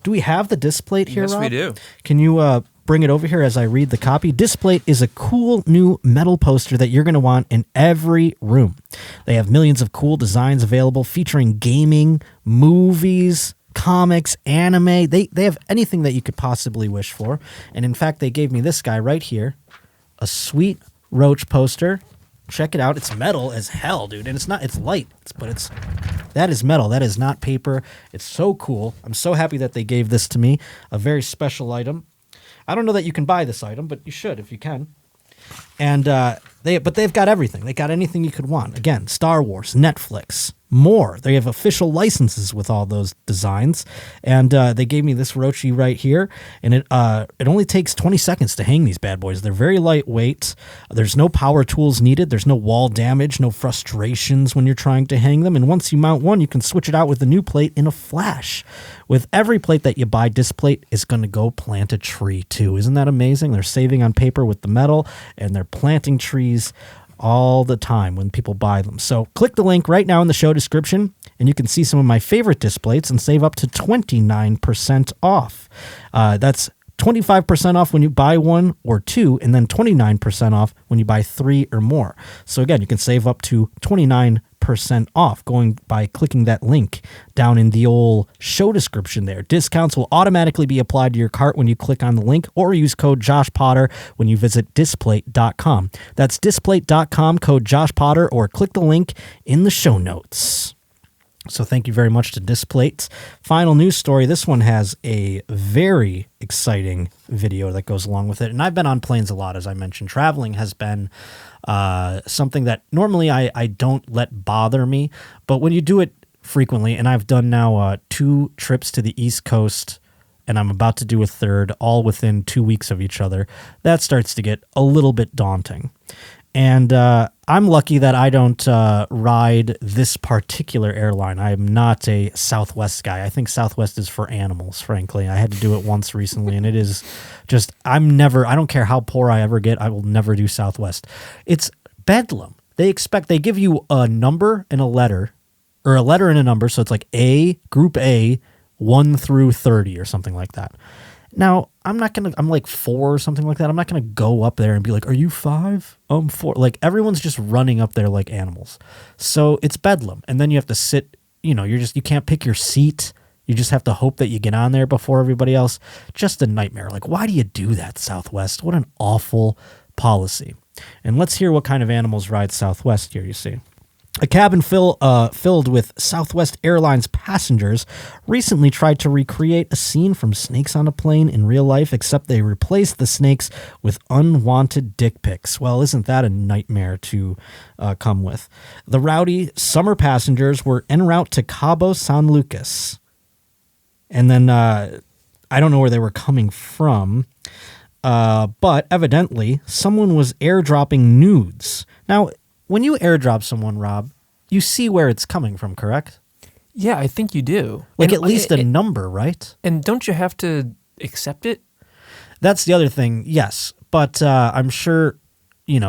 Do we have the Displate here, Yes, Rob? we do. Can you bring it over here as I read the copy? Displate is a cool new metal poster that you're going to want in every room. They have millions of cool designs available featuring gaming, movies, comics, anime. They have anything that you could possibly wish for. And in fact, they gave me this guy right here, a sweet Roach poster. Check it out. It's metal as hell, dude. And it's light, but that is metal. That is not paper. It's so cool. I'm so happy that they gave this to me. A very special item. I don't know that you can buy this item, but you should if you can. And they've got everything. They got anything you could want. Again, Star Wars, Netflix, more. They have official licenses with all those designs. And they gave me this Rochi right here. And it only takes 20 seconds to hang these bad boys. They're very lightweight. There's no power tools needed. There's no wall damage, no frustrations when you're trying to hang them. And once you mount one, you can switch it out with a new plate in a flash. With every plate that you buy, Displate is going to go plant a tree too. Isn't that amazing? They're saving on paper with the metal, and they're planting trees all the time when people buy them. So click the link right now in the show description, and you can see some of my favorite Displates and save up to 29% off. That's 25% off when you buy one or two, and then 29% off when you buy three or more. So again, you can save up to 29% off going by clicking that link down in the old show description there. Discounts will automatically be applied to your cart when you click on the link, or use code JOSHPOTTER when you visit Displate.com. That's Displate.com, code JOSHPOTTER, or click the link in the show notes. So thank you very much to Displate. Final news story. This one has a very exciting video that goes along with it. And I've been on planes a lot, as I mentioned. Traveling has been something that normally I don't let bother me. But when you do it frequently, and I've done now 2 trips to the East Coast, and I'm about to do a third, all within 2 weeks of each other, that starts to get a little bit daunting. And I'm lucky that I don't ride this particular airline. I'm not a Southwest guy. I think Southwest is for animals, frankly. I had to do it once recently, and it is just, I don't care how poor I ever get, I will never do Southwest. It's bedlam. They give you a number and a letter, or a letter and a number. So it's like group A, 1 through 30 or something like that. Now, I'm like 4 or something like that. I'm not going to go up there and be like, are you 5? 4. Like, everyone's just running up there like animals. So it's bedlam. And then you have to sit, you can't pick your seat. You just have to hope that you get on there before everybody else. Just a nightmare. Like, why do you do that, Southwest? What an awful policy. And let's hear what kind of animals ride Southwest here, you see. A cabin filled with Southwest Airlines passengers recently tried to recreate a scene from Snakes on a Plane in real life, except they replaced the snakes with unwanted dick pics. Well, isn't that a nightmare to come with? The rowdy summer passengers were en route to Cabo San Lucas. And then I don't know where they were coming from, but evidently someone was airdropping nudes. Now, when you airdrop someone, Rob, you see where it's coming from, correct? Yeah, I think you do. Like, at least a number, right? And don't you have to accept it? That's the other thing, yes. But I'm sure,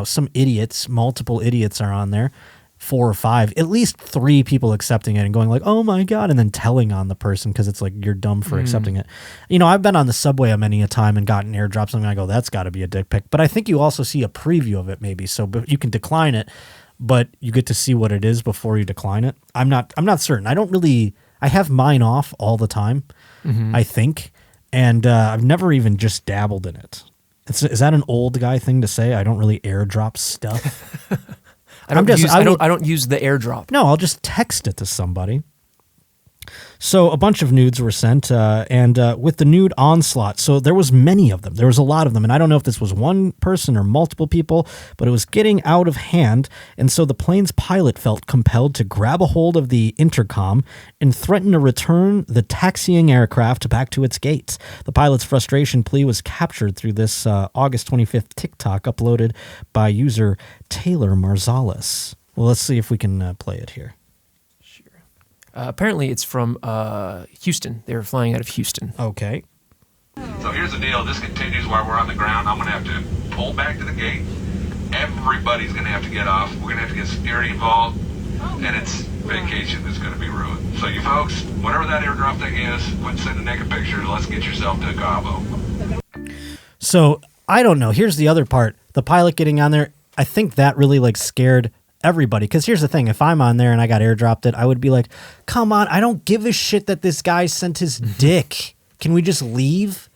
some idiots, multiple idiots are on there, 4 or 5, at least 3 people accepting it and going like, oh my God, and then telling on the person because it's like, you're dumb for accepting it. I've been on the subway many a time and gotten airdropped something. I go, that's got to be a dick pic. But I think you also see a preview of it maybe. So you can decline it, but you get to see what it is before you decline it. I'm not certain. I have mine off all the time, I think. And I've never even just dabbled in it. Is that an old guy thing to say? I don't really airdrop stuff. I don't use the airdrop. No, I'll just text it to somebody. So a bunch of nudes were sent, and with the nude onslaught, so there was many of them. There was a lot of them, and I don't know if this was one person or multiple people, but it was getting out of hand, and so the plane's pilot felt compelled to grab a hold of the intercom and threaten to return the taxiing aircraft back to its gates. The pilot's frustration plea was captured through this August 25th TikTok uploaded by user Taylor Marzales. Well, let's see if we can play it here. Apparently, it's from Houston. They were flying out of Houston. Okay. So here's the deal. This continues while we're on the ground. I'm going to have to pull back to the gate. Everybody's going to have to get off. We're going to have to get security involved. And it's vacation that's going to be ruined. So you folks, whatever that airdrop thing is, quit sending naked pictures. Let's get yourself to Cabo. So, I don't know. Here's the other part. The pilot getting on there, I think that really scared everybody, because here's the thing, if I'm on there and I got airdropped it, I would be like, come on, I don't give a shit that this guy sent his dick. Can we just leave?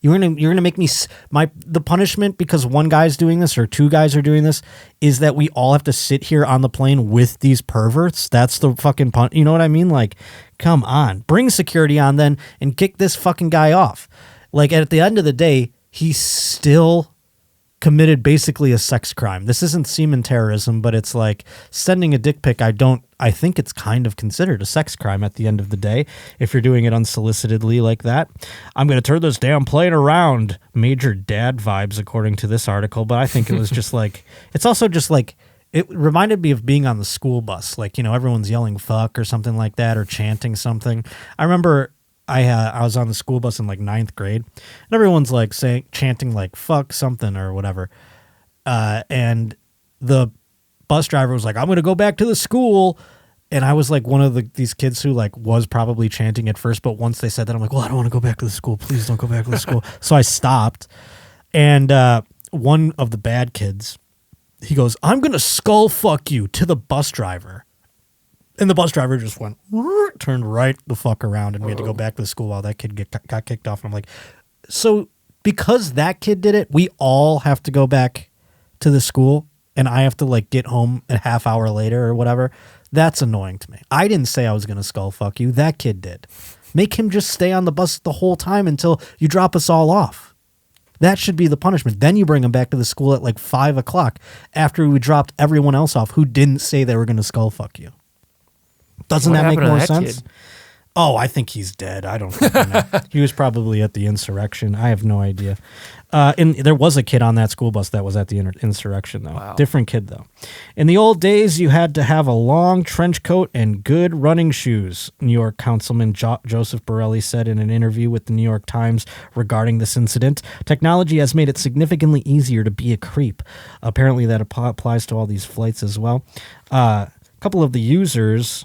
You're gonna make me the punishment because one guy's doing this or 2 guys are doing this is that we all have to sit here on the plane with these perverts. That's the fucking you know what I mean? Like, come on, bring security on then and kick this fucking guy off. Like, at the end of the day, he's still committed basically a sex crime. This isn't semen terrorism, but it's like sending a dick pic. I think it's kind of considered a sex crime at the end of the day if you're doing it unsolicitedly like that. I'm going to turn this damn plane around. Major dad vibes according to this article, but I think it was just like, it's also just like, it reminded me of being on the school bus. Like, everyone's yelling fuck or something like that or chanting something. I remember I was on the school bus in 9th grade, and everyone's chanting fuck something or whatever. And the bus driver was like, I'm going to go back to the school. And I was one of these kids who was probably chanting at first, but once they said that, I'm like, well, I don't want to go back to the school. Please don't go back to the school. So I stopped. And one of the bad kids, he goes, I'm going to skull fuck you, to the bus driver. And the bus driver just turned right the fuck around, and we had to go back to the school while that kid got kicked off. And I'm like, so because that kid did it, we all have to go back to the school, and I have to get home a half hour later or whatever. That's annoying to me. I didn't say I was going to skull fuck you. That kid did. Make him just stay on the bus the whole time until you drop us all off. That should be the punishment. Then you bring him back to the school at 5 o'clock after we dropped everyone else off who didn't say they were going to skull fuck you. Doesn't that make more sense? Kid? Oh, I think he's dead. I don't fucking know. He was probably at the insurrection. I have no idea. And there was a kid on that school bus that was at the insurrection, though. Wow. Different kid, though. In the old days, you had to have a long trench coat and good running shoes, New York Councilman Joseph Borelli said in an interview with the New York Times regarding this incident. Technology has made it significantly easier to be a creep. Apparently, that applies to all these flights as well. A couple of the users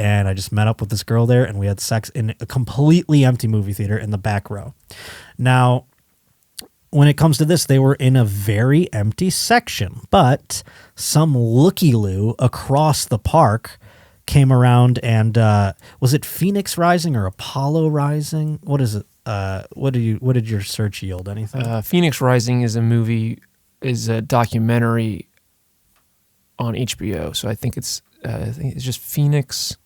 and I just met up with this girl there, and we had sex in a completely empty movie theater in the back row. Now, when it comes to this, they were in a very empty section, but some looky-loo across the park came around and was it Phoenix Rising or Apollo Rising? What is it? What did your search yield? Anything? Phoenix Rising is a documentary on HBO. So I think it's just Phoenix.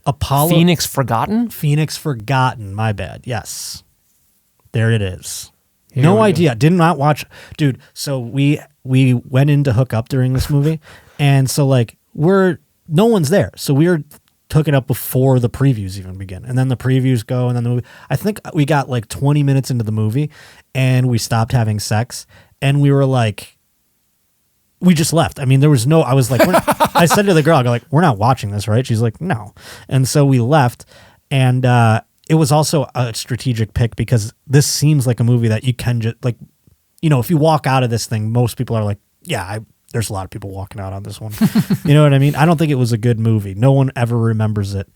Apollo. Phoenix Forgotten. Phoenix Forgotten. My bad. Yes, there it is. Here no we idea. Did not watch, dude. So we went in to hook up during this movie, and so like no one's there. So we were hooking up before the previews even begin, and then the previews go, and then the movie. I think we got like 20 minutes into the movie, and we stopped having sex, and we were like, we just left. I mean, there was no. I was like, I said to the girl, I go like, we're not watching this, right? She's like, no, and so we left, and it was also a strategic pick because this seems like a movie that you can just like, if you walk out of this thing, most people are like, yeah, there's a lot of people walking out on this one. You know what I mean? I don't think it was a good movie. No one ever remembers it.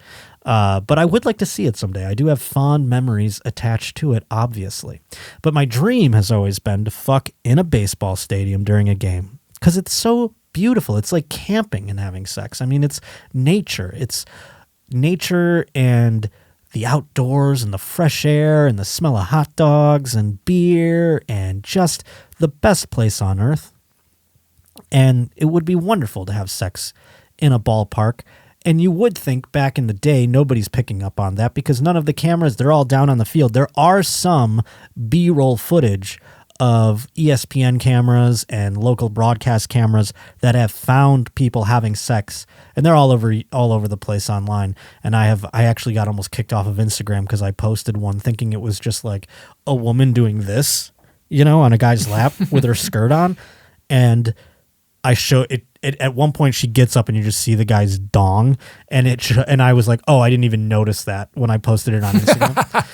But I would like to see it someday. I do have fond memories attached to it, obviously. But my dream has always been to fuck in a baseball stadium during a game because it's so beautiful. It's like camping and having sex. I mean, it's nature. It's nature and the outdoors and the fresh air and the smell of hot dogs and beer and just the best place on earth. And it would be wonderful to have sex in a ballpark. And you would think back in the day, nobody's picking up on that because none of the cameras, they're all down on the field. There are some B-roll footage of ESPN cameras and local broadcast cameras that have found people having sex, and they're all over the place online. And I actually got almost kicked off of Instagram because I posted one thinking it was just like a woman doing this, on a guy's lap with her skirt on, and I show it. At one point, she gets up and you just see the guy's dong, and and I was like, oh, I didn't even notice that when I posted it on Instagram.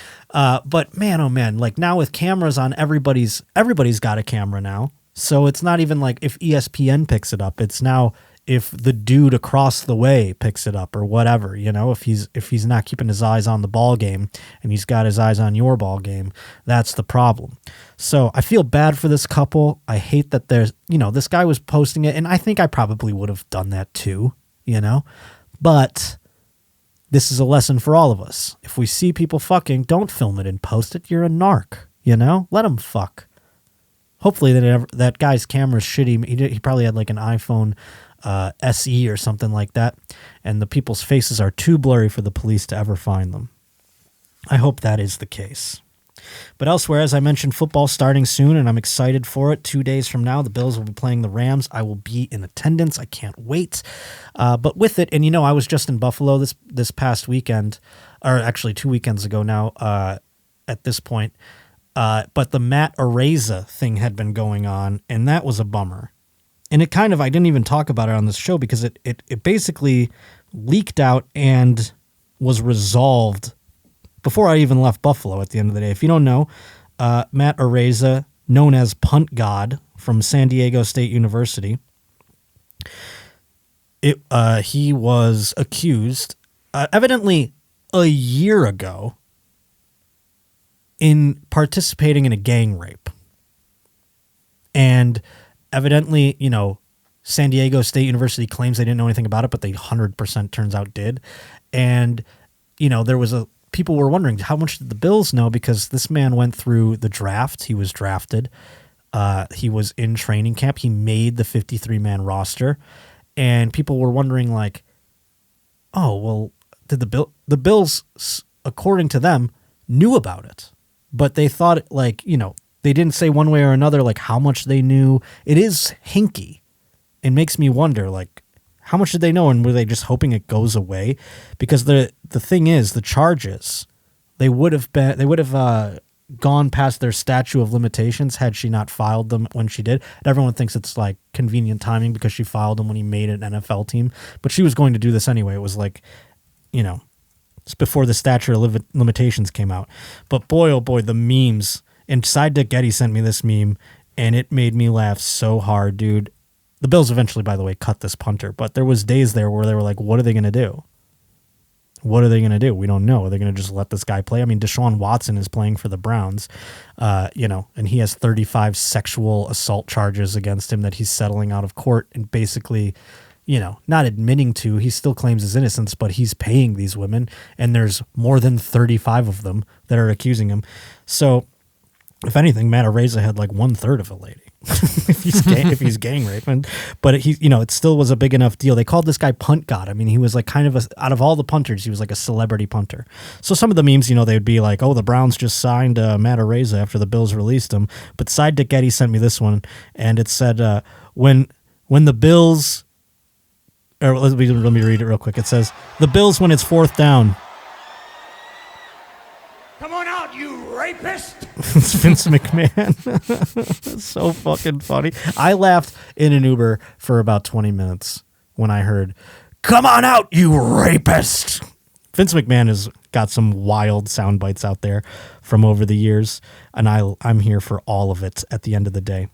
But man, oh man, like now with cameras on, everybody's got a camera now. So it's not even like if ESPN picks it up, it's now if the dude across the way picks it up or whatever, if he's not keeping his eyes on the ball game and he's got his eyes on your ball game, that's the problem. So I feel bad for this couple. I hate that there's, this guy was posting it, and I think I probably would have done that too, but this is a lesson for all of us. If we see people fucking, don't film it and post it. You're a narc, let them fuck. Hopefully that guy's camera's shitty. He probably had like an iPhone SE or something like that, and the people's faces are too blurry for the police to ever find them. I hope that is the case. But elsewhere, as I mentioned, football starting soon, and I'm excited for it. 2 days from now, the Bills will be playing the Rams. I will be in attendance. I can't wait. But with it, and I was just in Buffalo this past weekend, or actually 2 weekends ago now at this point. But the Matt Araiza thing had been going on, and that was a bummer. And I didn't even talk about it on this show because it basically leaked out and was resolved before I even left Buffalo at the end of the day. If you don't know, Matt Araiza, known as Punt God from San Diego State University, he was accused, evidently a year ago, in participating in a gang rape. And evidently, San Diego State University claims they didn't know anything about it, but they 100% turns out did. And, people were wondering, how much did the Bills know? Because this man went through the draft. He was drafted. He was in training camp. He made the 53-man roster. And people were wondering, like, oh, well, did the Bills, according to them, knew about it. But they thought, like, they didn't say one way or another, like, how much they knew. It is hinky. It makes me wonder, like, how much did they know, and were they just hoping it goes away? Because the thing is, the charges, they would have gone past their statute of limitations had she not filed them when she did. And everyone thinks it's like convenient timing because she filed them when he made an NFL team, but she was going to do this anyway. It was like, it's before the statute of limitations came out. But boy, oh boy, the memes. And Side Dick Getty sent me this meme, and it made me laugh so hard, dude. The Bills eventually, by the way, cut this punter, but there was days there where they were like, what are they going to do? What are they going to do? We don't know. Are they going to just let this guy play? I mean, Deshaun Watson is playing for the Browns, and he has 35 sexual assault charges against him that he's settling out of court and basically, not admitting to. He still claims his innocence, but he's paying these women, and there's more than 35 of them that are accusing him. So, if anything, Matt Araiza had like 1/3 of a lady. if he's gang raping, but it still was a big enough deal. They called this guy Punt God. I mean, he was like kind of out of all the punters, he was like a celebrity punter. So some of the memes, they'd be like, "Oh, the Browns just signed Matt Araiza after the Bills released him." But Side Dick Eddie sent me this one, and it said, "When the Bills," or let me read it real quick. It says, "The Bills when it's 4th down." Come on out, you rapist! It's Vince McMahon. It's so fucking funny. I laughed in an Uber for about 20 minutes when I heard, "Come on out, you rapist!" Vince McMahon has got some wild sound bites out there from over the years, and I'm here for all of it at the end of the day.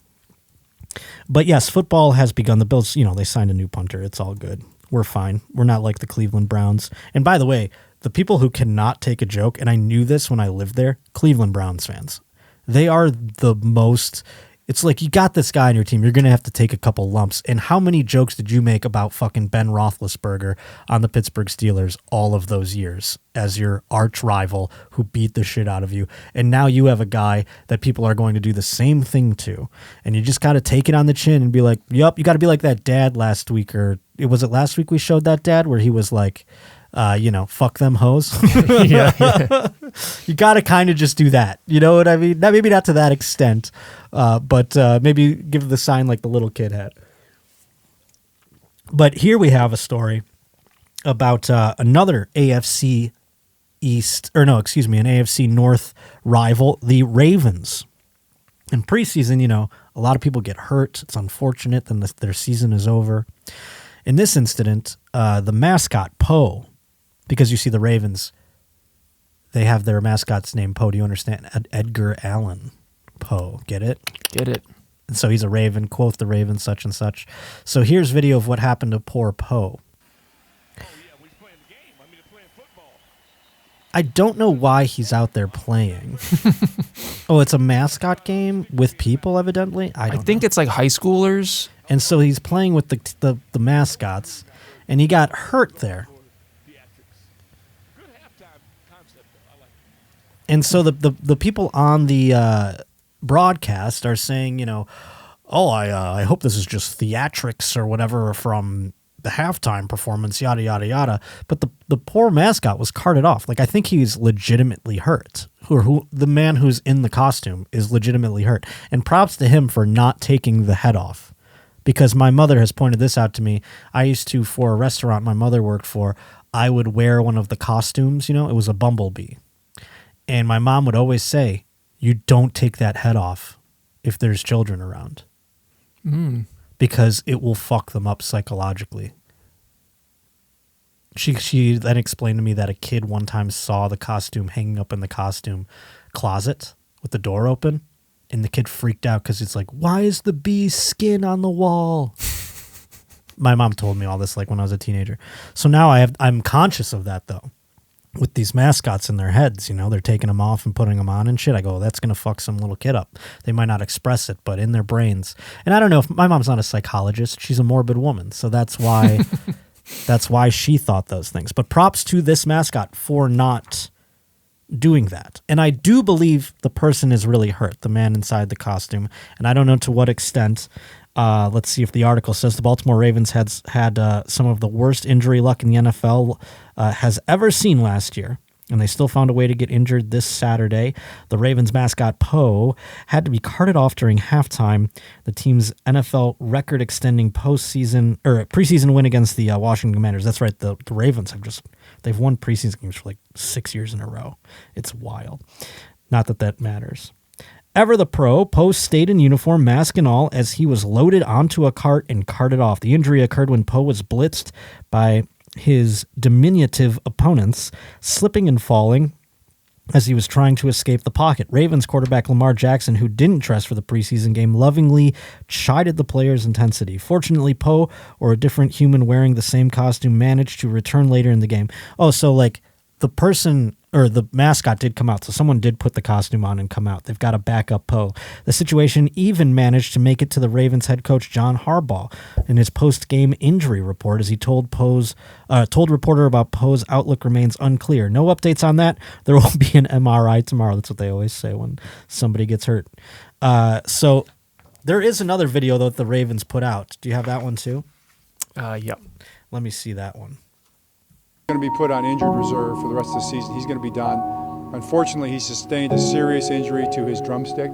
But yes, football has begun. The Bills, they signed a new punter. It's all good. We're fine. We're not like the Cleveland Browns. And by the way, the people who cannot take a joke, and I knew this when I lived there, Cleveland Browns fans. They are the most, it's like you got this guy on your team, you're going to have to take a couple lumps. And how many jokes did you make about fucking Ben Roethlisberger on the Pittsburgh Steelers all of those years as your arch rival who beat the shit out of you? And now you have a guy that people are going to do the same thing to. And you just got to take it on the chin and be like, yup, you got to be like that dad last week, or was it last week we showed that dad where he was like, fuck them hoes. yeah. You got to kind of just do that. You know what I mean? Maybe not to that extent, but maybe give the sign like the little kid had. But here we have a story about another AFC East, an AFC North rival, the Ravens. In preseason, a lot of people get hurt. It's unfortunate. Then their season is over. In this incident, the mascot, Poe, because you see the Ravens, they have their mascot's name, Poe. Do you understand? Edgar Allan Poe. Get it? Get it. And so he's a Raven, quote the Raven, such and such. So here's video of what happened to poor Poe. I don't know why he's out there playing. Oh, it's a mascot game with people, evidently? I think it's like high schoolers. And so he's playing with the mascots, and he got hurt there. And so the people on the broadcast are saying, I hope this is just theatrics or whatever from the halftime performance, yada, yada, yada. But the poor mascot was carted off. Like, I think he's legitimately hurt. The man who's in the costume is legitimately hurt. And props to him for not taking the head off. Because my mother has pointed this out to me. I used to, for a restaurant my mother worked for, I would wear one of the costumes, it was a bumblebee. And my mom would always say, you don't take that head off if there's children around. Because it will fuck them up psychologically. She then explained to me that a kid one time saw the costume hanging up in the costume closet with the door open. And the kid freaked out because it's like, why is the bee's skin on the wall? My mom told me all this like when I was a teenager. So now I'm conscious of that though. With these mascots in their heads, they're taking them off and putting them on and shit. I go, that's going to fuck some little kid up. They might not express it, but in their brains. And I don't know if my mom's not a psychologist. She's a morbid woman. So that's why, she thought those things. But props to this mascot for not doing that. And I do believe the person is really hurt, the man inside the costume. And I don't know to what extent. Let's see if the article says the Baltimore Ravens had some of the worst injury luck in the NFL has ever seen last year, and they still found a way to get injured this Saturday. The Ravens mascot Poe had to be carted off during halftime. The team's NFL record-extending preseason win against the Washington Commanders. That's right, the Ravens they've won preseason games for like 6 years in a row. It's wild. Not that matters. Ever the pro, Poe stayed in uniform, mask and all, as he was loaded onto a cart and carted off. The injury occurred when Poe was blitzed by his diminutive opponents, slipping and falling as he was trying to escape the pocket. Ravens quarterback Lamar Jackson, who didn't dress for the preseason game, lovingly chided the player's intensity. Fortunately, Poe, or a different human wearing the same costume, managed to return later in the game. Oh, so like the person or the mascot did come out, so someone did put the costume on and come out. They've got to back up Poe. The situation even managed to make it to the Ravens head coach John Harbaugh in his post-game injury report, as he told reporter about Poe's outlook remains unclear. No updates on that. There will be an MRI tomorrow. That's what they always say when somebody gets hurt. So there is another video though that the Ravens put out. Do you have that one too? Yep. Let me see that one. Going to be put on injured reserve for the rest of the season. He's going to be done. Unfortunately, he sustained a serious injury to his drumstick,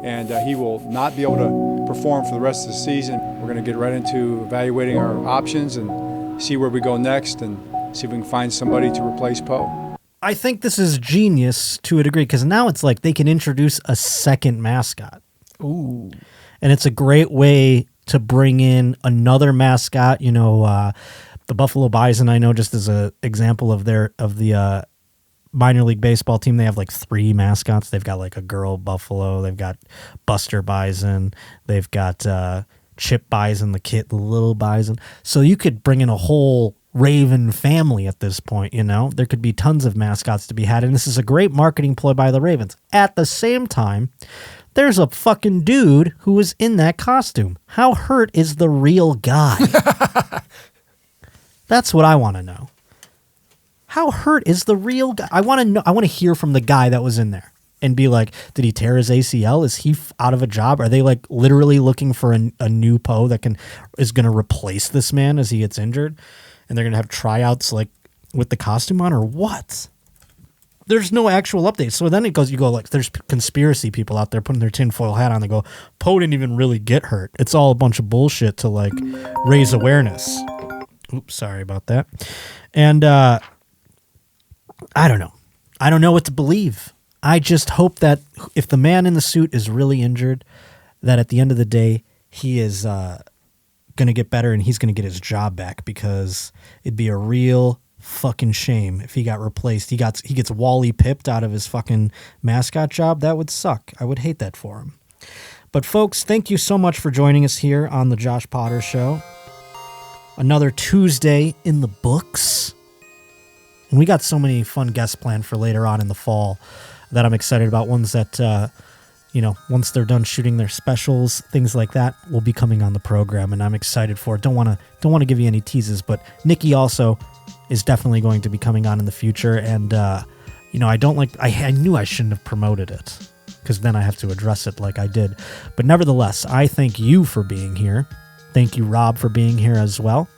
and he will not be able to perform for the rest of the season. We're going to get right into evaluating our options and see where we go next and see if we can find somebody to replace Poe. I think this is genius to a degree, because now it's like they can introduce a second mascot. Ooh. And it's a great way to bring in another mascot, the Buffalo Bison, I know, just as an example of the minor league baseball team, they have like 3 mascots. They've got like a girl buffalo, they've got Buster Bison, they've got Chip Bison, the little bison. So you could bring in a whole Raven family at this point, There could be tons of mascots to be had, and this is a great marketing ploy by the Ravens. At the same time, there's a fucking dude who was in that costume. How hurt is the real guy? That's what I want to know. How hurt is the real guy? I want to know. I want to hear from the guy that was in there and be like, did he tear his ACL? Is he out of a job? Are they like literally looking for a new Poe that is going to replace this man as he gets injured? And they're going to have tryouts like with the costume on, or what? There's no actual updates. So then you go like, there's conspiracy people out there putting their tinfoil hat on. They go, Poe didn't even really get hurt. It's all a bunch of bullshit to like raise awareness. Oops, sorry about that. And I don't know. I don't know what to believe. I just hope that if the man in the suit is really injured, that at the end of the day, he is going to get better and he's going to get his job back, because it'd be a real fucking shame if he got replaced. He gets Wally pipped out of his fucking mascot job. That would suck. I would hate that for him. But folks, thank you so much for joining us here on the Josh Potter Show. Another Tuesday in the books. And we got so many fun guests planned for later on in the fall that I'm excited about. Ones that, once they're done shooting their specials, things like that, will be coming on the program, and I'm excited for it. Don't want to give you any teases, but Nikki also is definitely going to be coming on in the future. And, I knew I shouldn't have promoted it, because then I have to address it like I did. But nevertheless, I thank you for being here. Thank you, Rob, for being here as well.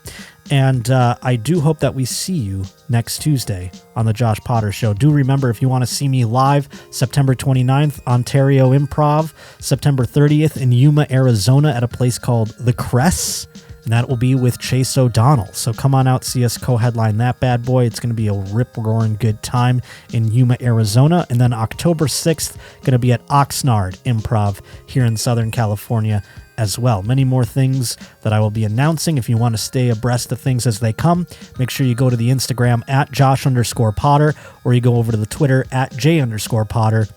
And I do hope that we see you next Tuesday on the Josh Potter Show. Do remember, if you want to see me live, September 29th, Ontario Improv, September 30th in Yuma, Arizona, at a place called The Cress. And that will be with Chase O'Donnell. So come on out, see us co-headline that bad boy. It's going to be a rip-roaring good time in Yuma, Arizona. And then October 6th, going to be at Oxnard Improv here in Southern California as well. Many more things that I will be announcing. If you want to stay abreast of things as they come, make sure you go to the Instagram at Josh_Potter, or you go over to the Twitter at J_Potter.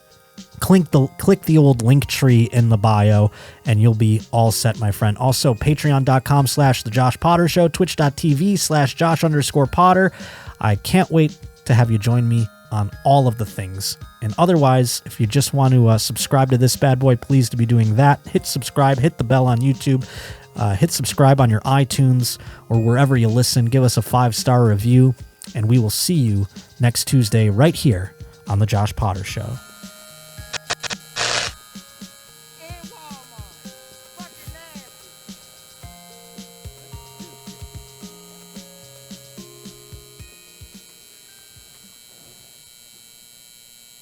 Click the old link tree in the bio, and you'll be all set, my friend. Also, patreon.com/The Josh Potter Show, twitch.tv/Josh_Potter. I can't wait to have you join me on all of the things. And otherwise, if you just want to subscribe to this bad boy, please to be doing that. Hit subscribe, hit the bell on YouTube, hit subscribe on your iTunes or wherever you listen. Give us a 5-star review, and we will see you next Tuesday right here on The Josh Potter Show.